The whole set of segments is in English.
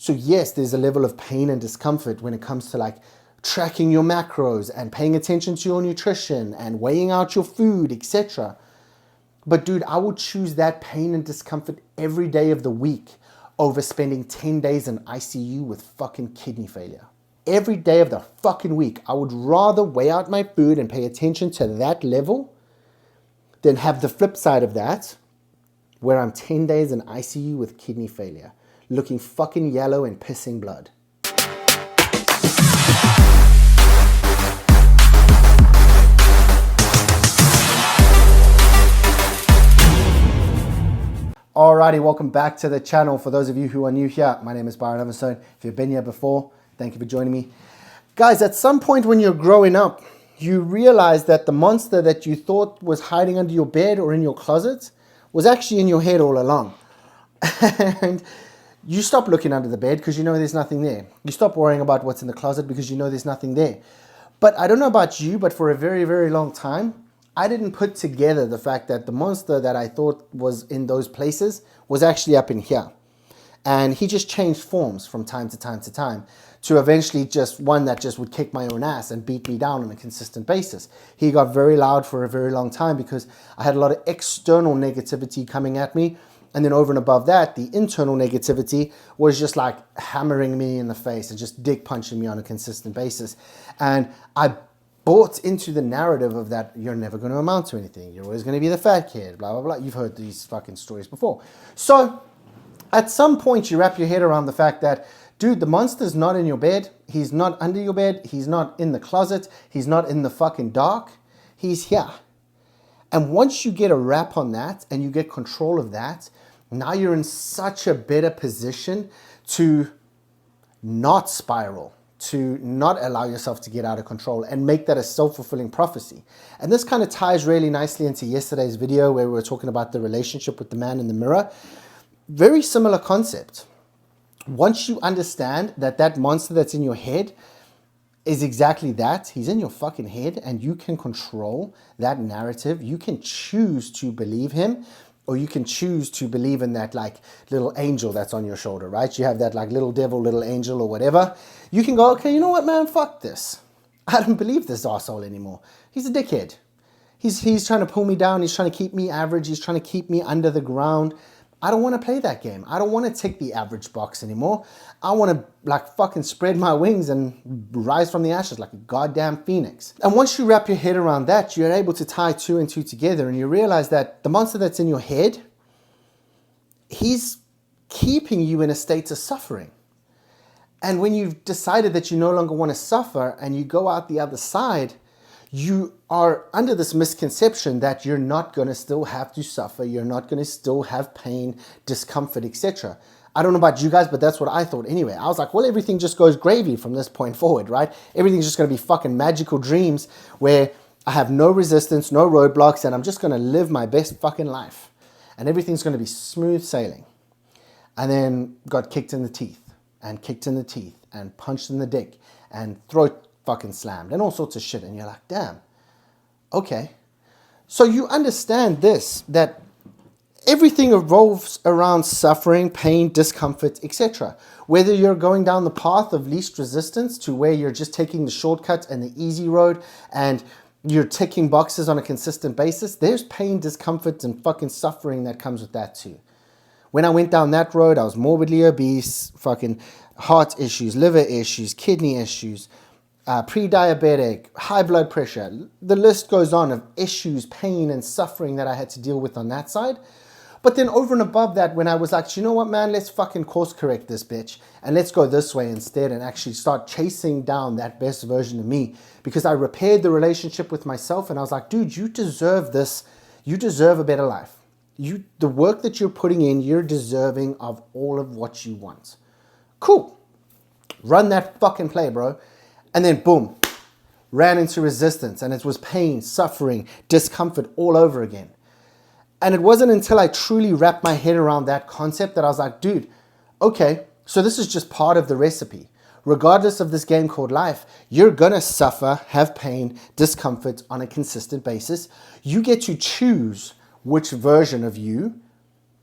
So yes, there's a level of pain and discomfort when it comes to like tracking your macros and paying attention to your nutrition and weighing out your food, etc. But dude, I would choose that pain and discomfort every day of the week over spending 10 days in ICU with fucking kidney failure. Every day of the fucking week, I would rather weigh out my food and pay attention to that level than have the flip side of that, where I'm 10 days in ICU with kidney failure, looking fucking yellow and pissing blood. Alrighty, welcome back to the channel. For those of you who are new here, my name is Byron Ovenstone. If you've been here before, thank you for joining me. Guys, at some point when you're growing up, you realize that the monster that you thought was hiding under your bed or in your closet was actually in your head all along. And you stop looking under the bed because you know there's nothing there. You stop worrying about what's in the closet because you know there's nothing there. But I don't know about you, but for a very, very long time, I didn't put together the fact that the monster that I thought was in those places was actually up in here. And he just changed forms from time to time to time to eventually just one that just would kick my own ass and beat me down on a consistent basis. He got very loud for a very long time because I had a lot of external negativity coming at me. And then over and above that, the internal negativity was just like hammering me in the face and just dick punching me on a consistent basis. And I bought into the narrative of that you're never going to amount to anything. You're always going to be the fat kid, blah, blah, blah. You've heard these fucking stories before. So at some point you wrap your head around the fact that, dude, the monster's not in your bed. He's not under your bed. He's not in the closet. He's not in the fucking dark. He's here. And once you get a wrap on that and you get control of that, now you're in such a better position to not spiral, to not allow yourself to get out of control and make that a self-fulfilling prophecy. And this kind of ties really nicely into yesterday's video where we were talking about the relationship with the man in the mirror. Very similar concept. Once you understand that that monster that's in your head is exactly that, he's in your fucking head and you can control that narrative, you can choose to believe him, or you can choose to believe in that like little angel that's on your shoulder, right? You have that like little devil, little angel or whatever. You can go, okay, you know what, man, fuck this. I don't believe this arsehole anymore. He's a dickhead. He's trying to pull me down. He's trying to keep me average. He's trying to keep me under the ground. I don't want to play that game. I don't want to tick the average box anymore. I want to like fucking spread my wings and rise from the ashes like a goddamn phoenix. And once you wrap your head around that, you're able to tie two and two together and you realize that the monster that's in your head, he's keeping you in a state of suffering. And when you've decided that you no longer want to suffer and you go out the other side, you are under this misconception that you're not going to still have to suffer, you're not going to still have pain, discomfort, etc. I don't know about you guys, but that's what I thought anyway. I was like, well, everything just goes gravy from this point forward, right? Everything's just going to be fucking magical dreams where I have no resistance, no roadblocks, and I'm just going to live my best fucking life. And everything's going to be smooth sailing. And then got kicked in the teeth, and kicked in the teeth, and punched in the dick, and throat fucking slammed and all sorts of shit. And you're like, damn, okay. So you understand this, that everything revolves around suffering, pain, discomfort, etc. Whether you're going down the path of least resistance to where you're just taking the shortcut and the easy road and you're ticking boxes on a consistent basis, there's pain, discomfort, and fucking suffering that comes with that too. When I went down that road, I was morbidly obese, fucking heart issues, liver issues, kidney issues, pre-diabetic, high blood pressure. The list goes on of issues, pain, and suffering that I had to deal with on that side. But then over and above that, when I was like, you know what, man, let's fucking course correct this bitch and let's go this way instead and actually start chasing down that best version of me, because I repaired the relationship with myself and I was like, dude, you deserve this. You deserve a better life. The work that you're putting in, you're deserving of all of what you want. Cool. Run that fucking play, bro. And then boom, ran into resistance and it was pain, suffering, discomfort all over again. And it wasn't until I truly wrapped my head around that concept that I was like, dude, okay, so this is just part of the recipe. Regardless of this game called life, you're gonna suffer, have pain, discomfort on a consistent basis. You get to choose which version of you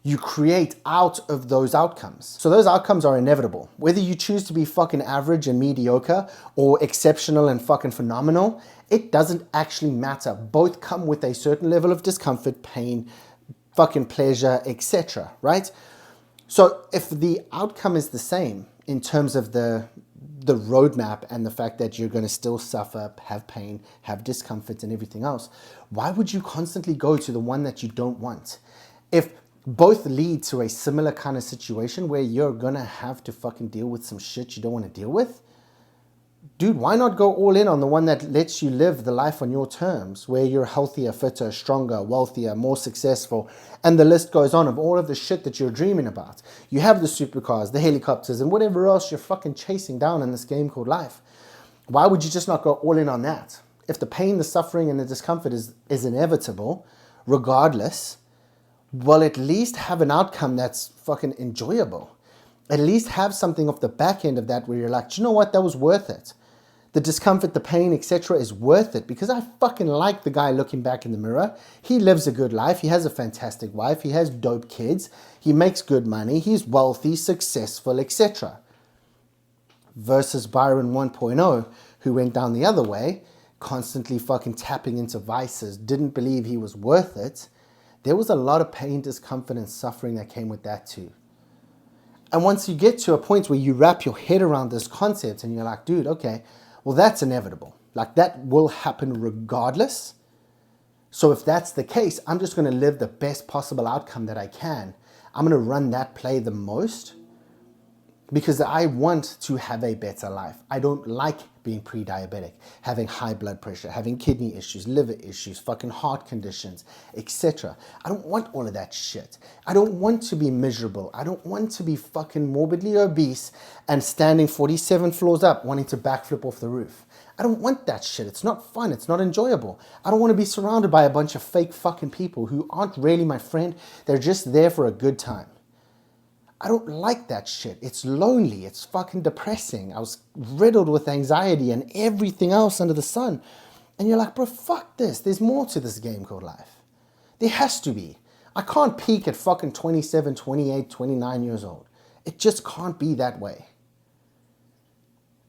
You create out of those outcomes. So those outcomes are inevitable. Whether you choose to be fucking average and mediocre or exceptional and fucking phenomenal, it doesn't actually matter. Both come with a certain level of discomfort, pain, fucking pleasure, etc. Right? So if the outcome is the same in terms of the roadmap and the fact that you're going to still suffer, have pain, have discomfort and everything else, why would you constantly go to the one that you don't want? If both lead to a similar kind of situation where you're going to have to fucking deal with some shit you don't want to deal with, dude, why not go all in on the one that lets you live the life on your terms, where you're healthier, fitter, stronger, wealthier, more successful, and the list goes on of all of the shit that you're dreaming about. You have the supercars, the helicopters, and whatever else you're fucking chasing down in this game called life. Why would you just not go all in on that? If the pain, the suffering, and the discomfort is inevitable, regardless, well, at least have an outcome that's fucking enjoyable. At least have something off the back end of that where you're like, do you know what, that was worth it. The discomfort, the pain, etc. is worth it because I fucking like the guy looking back in the mirror. He lives a good life. He has a fantastic wife. He has dope kids. He makes good money. He's wealthy, successful, etc. Versus Byron 1.0, who went down the other way, constantly fucking tapping into vices, didn't believe he was worth it. There was a lot of pain, discomfort, and suffering that came with that too. And once you get to a point where you wrap your head around this concept and you're like, dude, okay, well, that's inevitable. Like, that will happen regardless. So if that's the case, I'm just going to live the best possible outcome that I can. I'm going to run that play the most because I want to have a better life. I don't like being pre-diabetic, having high blood pressure, having kidney issues, liver issues, fucking heart conditions, etc. I don't want all of that shit. I don't want to be miserable. I don't want to be fucking morbidly obese and standing 47 floors up wanting to backflip off the roof. I don't want that shit. It's not fun. It's not enjoyable. I don't want to be surrounded by a bunch of fake fucking people who aren't really my friend. They're just there for a good time. I don't like that shit. It's lonely. It's fucking depressing. I was riddled with anxiety and everything else under the sun. And you're like, bro, fuck this. There's more to this game called life. There has to be. I can't peak at fucking 27, 28, 29 years old. It just can't be that way.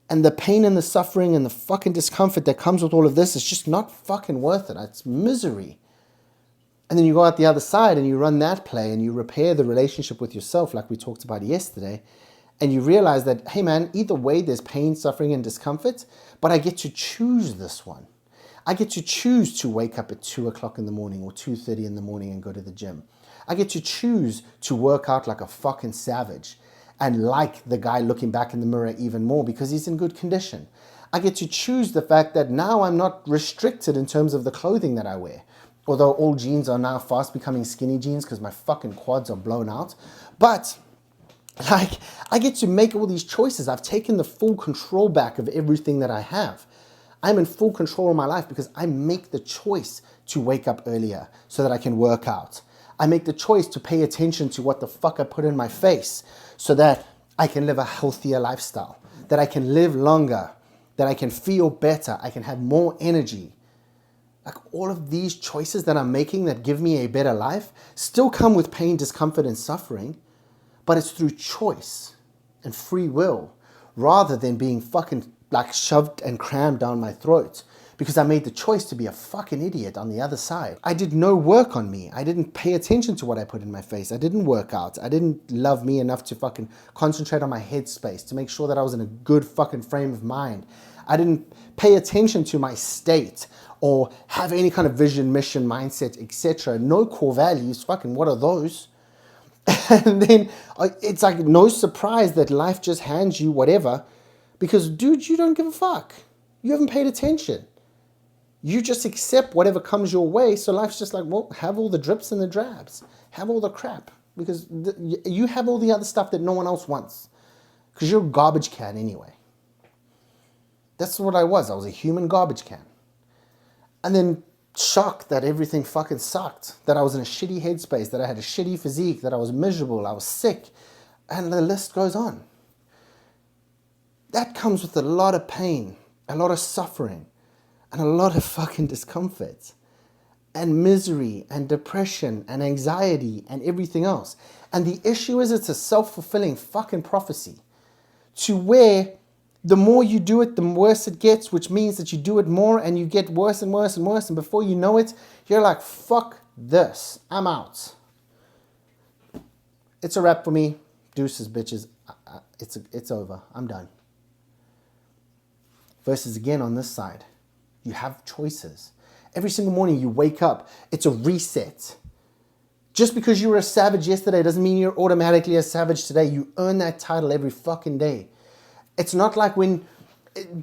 And the pain and the suffering and the fucking discomfort that comes with all of this is just not fucking worth it. It's misery. And then you go out the other side and you run that play and you repair the relationship with yourself like we talked about yesterday. And you realize that, hey man, either way there's pain, suffering and discomfort, but I get to choose this one. I get to choose to wake up at 2 o'clock in the morning or 2:30 in the morning and go to the gym. I get to choose to work out like a fucking savage and like the guy looking back in the mirror even more because he's in good condition. I get to choose the fact that now I'm not restricted in terms of the clothing that I wear. Although all jeans are now fast becoming skinny jeans because my fucking quads are blown out. But like, I get to make all these choices. I've taken the full control back of everything that I have. I'm in full control of my life because I make the choice to wake up earlier so that I can work out. I make the choice to pay attention to what the fuck I put in my face so that I can live a healthier lifestyle, that I can live longer, that I can feel better, I can have more energy. Like, all of these choices that I'm making that give me a better life still come with pain, discomfort, and suffering, but it's through choice and free will rather than being fucking like shoved and crammed down my throat because I made the choice to be a fucking idiot on the other side. I did no work on me. I didn't pay attention to what I put in my face. I didn't work out. I didn't love me enough to fucking concentrate on my headspace to make sure that I was in a good fucking frame of mind. I didn't pay attention to my state or have any kind of vision, mission, mindset, etc. No core values. Fucking what are those? And then it's like no surprise that life just hands you whatever because, dude, you don't give a fuck. You haven't paid attention. You just accept whatever comes your way. So life's just like, well, have all the drips and the drabs. Have all the crap because you have all the other stuff that no one else wants because you're a garbage can anyway. That's what I was. I was a human garbage can. And then shocked that everything fucking sucked, that I was in a shitty headspace, that I had a shitty physique, that I was miserable, I was sick, and the list goes on. That comes with a lot of pain, a lot of suffering, and a lot of fucking discomfort. and misery and depression and anxiety and everything else. And the issue is it's a self-fulfilling fucking prophecy to where the more you do it, the worse it gets, which means that you do it more and you get worse and worse and worse. And before you know it, you're like, fuck this, I'm out. It's a wrap for me. Deuces, bitches. It's over. I'm done. Versus again on this side, you have choices. Every single morning you wake up, it's a reset. Just because you were a savage yesterday doesn't mean you're automatically a savage today. You earn that title every fucking day. It's not like when,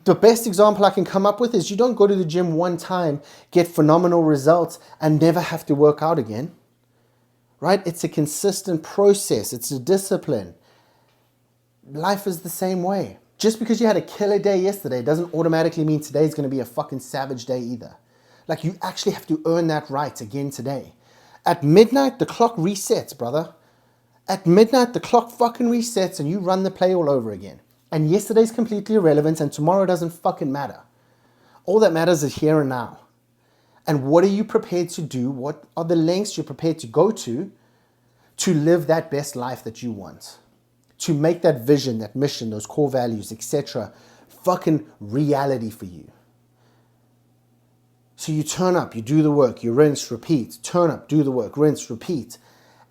the best example I can come up with is you don't go to the gym one time, get phenomenal results, and never have to work out again. Right? It's a consistent process. It's a discipline. Life is the same way. Just because you had a killer day yesterday doesn't automatically mean today's going to be a fucking savage day either. Like, you actually have to earn that right again today. At midnight, the clock resets, brother. At midnight, the clock fucking resets and you run the play all over again. And yesterday's completely irrelevant and tomorrow doesn't fucking matter. All that matters is here and now. And what are you prepared to do? What are the lengths you're prepared to go to live that best life that you want? To make that vision, that mission, those core values, etc. fucking reality for you. So you turn up, you do the work, you rinse, repeat. Turn up, do the work, rinse, repeat.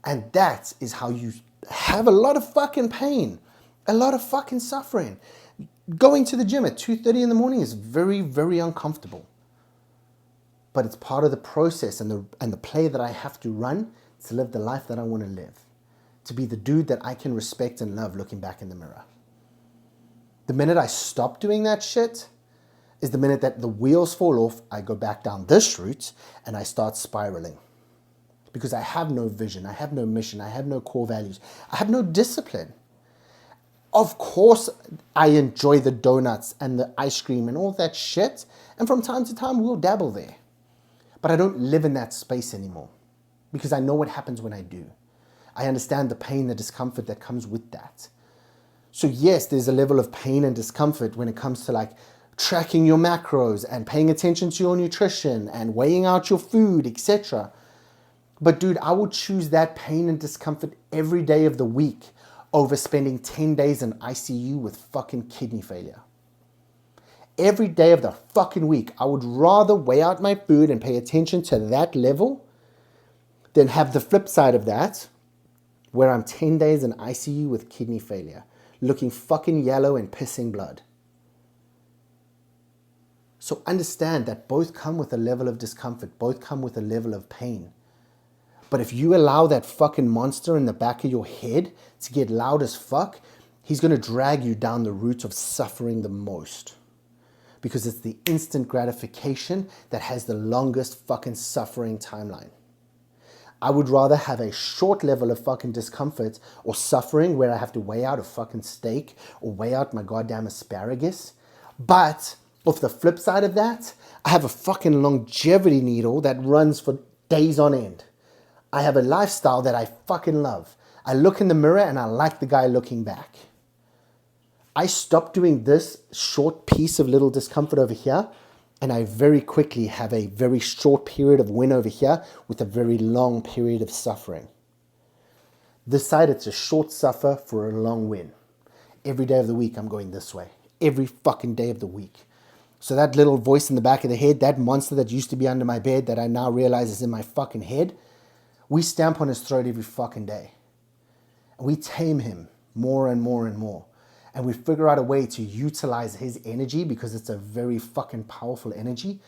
And that is how you have a lot of fucking pain, a lot of fucking suffering. Going to the gym at 2:30 in the morning is very, very uncomfortable. But it's part of the process and the play that I have to run to live the life that I want to live. To be the dude that I can respect and love looking back in the mirror. The minute I stop doing that shit is the minute that the wheels fall off, I go back down this route and I start spiraling. Because I have no vision, I have no mission, I have no core values, I have no discipline. Of course, I enjoy the donuts and the ice cream and all that shit. And from time to time, we'll dabble there. But I don't live in that space anymore because I know what happens when I do. I understand the pain, the discomfort that comes with that. So yes, there's a level of pain and discomfort when it comes to like tracking your macros and paying attention to your nutrition and weighing out your food, etc. But dude, I will choose that pain and discomfort every day of the week over spending 10 days in ICU with fucking kidney failure. Every day of the fucking week, I would rather weigh out my food and pay attention to that level than have the flip side of that, where I'm 10 days in ICU with kidney failure, looking fucking yellow and pissing blood. So understand that both come with a level of discomfort, both come with a level of pain. But if you allow that fucking monster in the back of your head to get loud as fuck, he's going to drag you down the route of suffering the most. Because it's the instant gratification that has the longest fucking suffering timeline. I would rather have a short level of fucking discomfort or suffering where I have to weigh out a fucking steak or weigh out my goddamn asparagus. But off the flip side of that, I have a fucking longevity needle that runs for days on end. I have a lifestyle that I fucking love. I look in the mirror and I like the guy looking back. I stopped doing this short piece of little discomfort over here, and I very quickly have a very short period of win over here with a very long period of suffering. This side, it's a short suffer for a long win. Every day of the week, I'm going this way. Every fucking day of the week. So that little voice in the back of the head, that monster that used to be under my bed that I now realize is in my fucking head, we stamp on his throat every fucking day. And we tame him more and more and more. And we figure out a way to utilize his energy because it's a very fucking powerful energy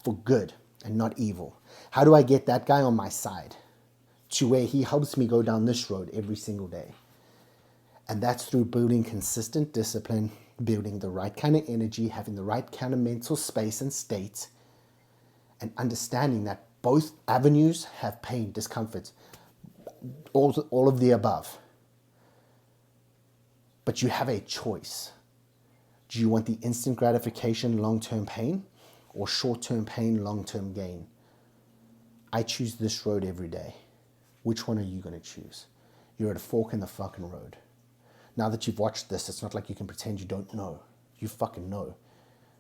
for good and not evil. How do I get that guy on my side to where he helps me go down this road every single day? And that's through building consistent discipline, building the right kind of energy, having the right kind of mental space and state, and understanding that both avenues have pain, discomfort, all of the above. But you have a choice. Do you want the instant gratification, long-term pain, or short-term pain, long-term gain? I choose this road every day. Which one are you going to choose? You're at a fork in the fucking road. Now that you've watched this, it's not like you can pretend you don't know. You fucking know.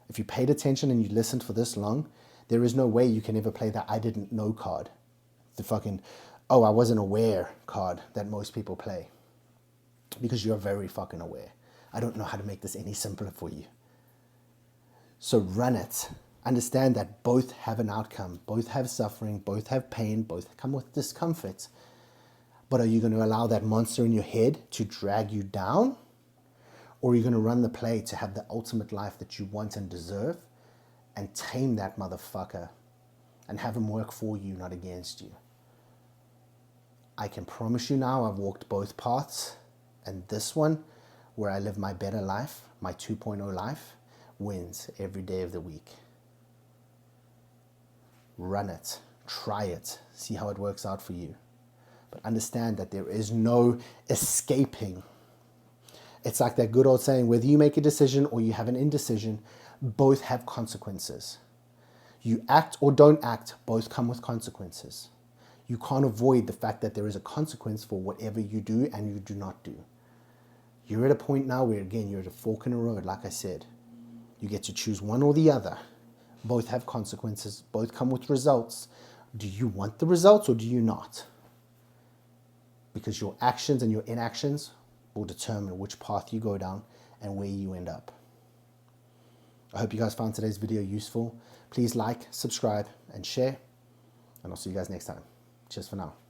If you paid attention and you listened for this long, There is no way you can ever play that I didn't know card. The fucking, oh, I wasn't aware card that most people play. Because you're very fucking aware. I don't know how to make this any simpler for you. So run it. Understand that both have an outcome. Both have suffering. Both have pain. Both come with discomfort. But are you going to allow that monster in your head to drag you down? Or are you going to run the play to have the ultimate life that you want and deserve and tame that motherfucker and have him work for you, not against you? I can promise you now, I've walked both paths, and this one, where I live my better life, my 2.0 life, wins every day of the week. Run it, try it, see how it works out for you. But understand that there is no escaping. It's like that good old saying, whether you make a decision or you have an indecision, both have consequences. You act or don't act, both come with consequences. You can't avoid the fact that there is a consequence for whatever you do and you do not do. You're at a point now where, again, you're at a fork in the road, like I said. You get to choose one or the other. Both have consequences. Both come with results. Do you want the results or do you not? Because your actions and your inactions will determine which path you go down and where you end up. I hope you guys found today's video useful. Please like, subscribe, and share. And I'll see you guys next time. Cheers for now.